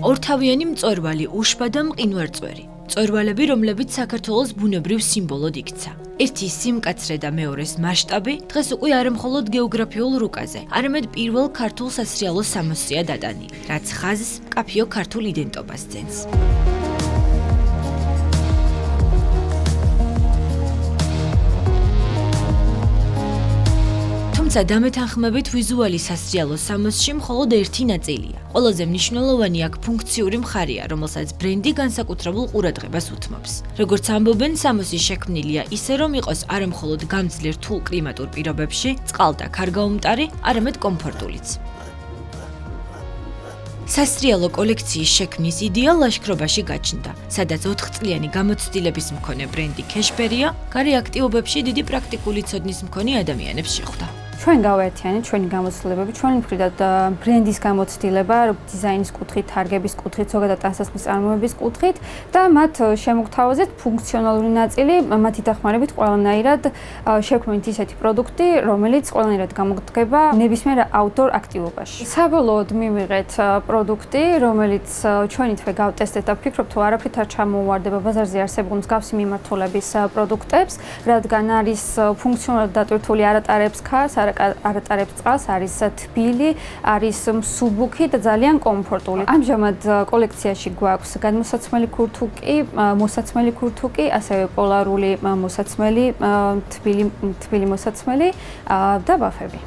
ორთავიანი მწვერვალი, უშბა და მყინვარწვერი. მწვერვალები, რომლებიც საქართველოს ბუნებრივ სიმბოლოდ იქცა. ერთი სიმკაცრე და მეორეს მასშტაბი დღეს უკვე არ მხოლოდ გეოგრაფიულ რუკაზე, არამედ პირველ ქართულ სასრიალო სამოსია დადანილი, რაც ხაზს მკაფიო ქართულ იდენტობას ძენს. თუმცა დამეთანხმებით ვიზუალი სასრიალო სამოსში მხოლოდ ერთი ნაწილია. ყველაზე მნიშვნელოვანი აქ ფუნქციური მხარეა, რომელსაც ბრენდი განსაკუთრებულ ყურადღებას უთმობს. როგორც ამბობენ, სამოსი შექმნილია ისე, რომ იყოს არა მხოლოდ გამძლე რთულ კლიმატურ პირობებში, წყალ და ქარგაუმტარი, არამედ კომფორტულიც. სასრიალო კოლექციის შექმნის იდეა ლაშქრობაში გაჩნდა, სადაც 4-წლიანი გამოცდილების მქონე ბრენდი ქეშბერია, გარე აქტივობებში დიდი პრაქტიკული ცოდნის მქონე ადამიანებს შეხვდა. ჩვენ გავაერთიანეთ ჩვენი გამოცდილებები, ჩვენი მხრიდან ბრენდის გამოცდილება, დიზაინის კუთხით, თარგების კუთხით, ზოგადად ტანსაცმლის წარმოების კუთხით და მათ შემოგთავაზეთ ფუნქციონალური ნაწილი, მათი დახმარებით ყველანაირად შევქმნით ისეთი პროდუქტი, რომელიც ყველანაირად გამოგდგება ნებისმიერ აუთდორ აქტივობაში. საბოლოოდ მივიღეთ პროდუქტი, რომელიც ჩვენი თვე გავტესტეთ და ვფიქრობ, თუ არაფრით არ ჩამოუვარდება ბაზარზე არსებულ მსგავსი მიმართულების პროდუქტებს, რადგან არის ფუნქციონალურად დატვირთული, არ ატარებს ქარს, არ ატარებს წყალს, არის თბილი, არის მსუბუქი და ძალიან კომფორტული. ამჟამად კოლექციაში გვაქვს გადმოსაცმელი ქურთუკი, მოსაცმელი ქურთუკი, ასევე პოლარული მოსაცმელი, თბილი მოსაცმელი და ბაფები.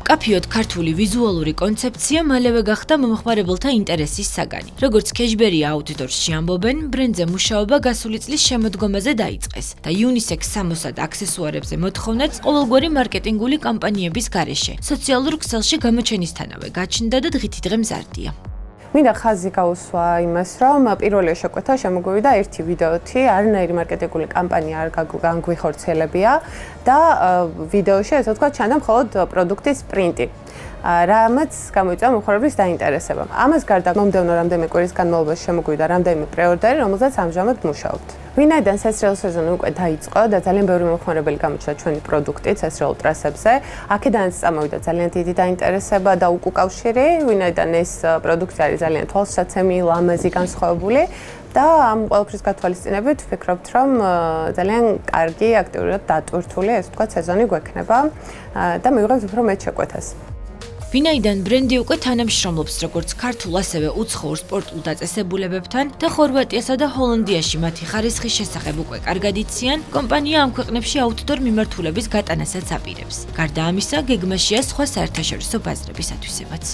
მკაფიოდ ქართული ვიზუალური კონცეფცია მალევე გახდა მომხმარებელთა ინტერესის საგანი. როგორც ქეშბერია აუდიტორში ამბობენ, ბრენდზე მუშაობა გასული წლის შემოდგომაზე დაიწყეს და unisex სამოსად აქსესუარებზე მოთხოვნაც ყოველგვარი მარკეტინგული კამპანიების გარეშე, სოციალურ ქსელში გამოჩენისთანავე გაჩნდა და დღითი დღე მზარდია. მინდა ხაზი გაუსვა იმას, რომ პირველი შეკვეთა შემოგვივიდა ერთი ვიდეოთი, არანაირი მარკეტინგული კამპანია არ განგვიხორციელებია და ვიდეოში, ასე ვთქვათ, ჩანდა მხოლოდ პროდუქტის პრინტი. რამაც გამოიწვია მომხმარებლის დაინტერესება. ამას გარდა მომდევნო რამდენიმე კვირის განმავლობაში შემოგვივიდა რამდენიმე პრეორდერი, რომელზეც ამჟამად მუშაობთ. ვინაიდან სასრიალო სეზონი უკვე დაიწყო და ძალიან ბევრი მომხმარებელი გამოჩნდა ჩვენი პროდუქტით სასრიალო ტრასებზე, აქედანაც წამოვიდა ძალიან დიდი დაინტერესება და უკავშირი, ვინაიდან ეს პროდუქტი არის ძალიან თვალსაცემი, ლამაზი, განსხვავებული და ამ ყველაფრის გათვალისწინებით ვფიქრობთ, რომ ძალიან კარგი, აქტიურად დატვირთული, ასე ვთქვათ, სეზონი გვექნება და მივიღებთ უფრო მეტ შეკვეთას. ვინაიდან ბრენდი უკვე თანამშრომლობს როგორც ქართულ, ასევე უცხოურ სპორტულ დაწესებულებებთან და ხორვატიასა და ჰოლანდიაში მათი ხარისხის შესახებ უკვე კარგად იციან, კომპანია ამ ქვეყნებში აუთდორ მიმართულების გატანასაც აპირებს. გარდა ამისა, გეგმაშია სხვა საერთაშორისო ბაზრების ათვისებაც.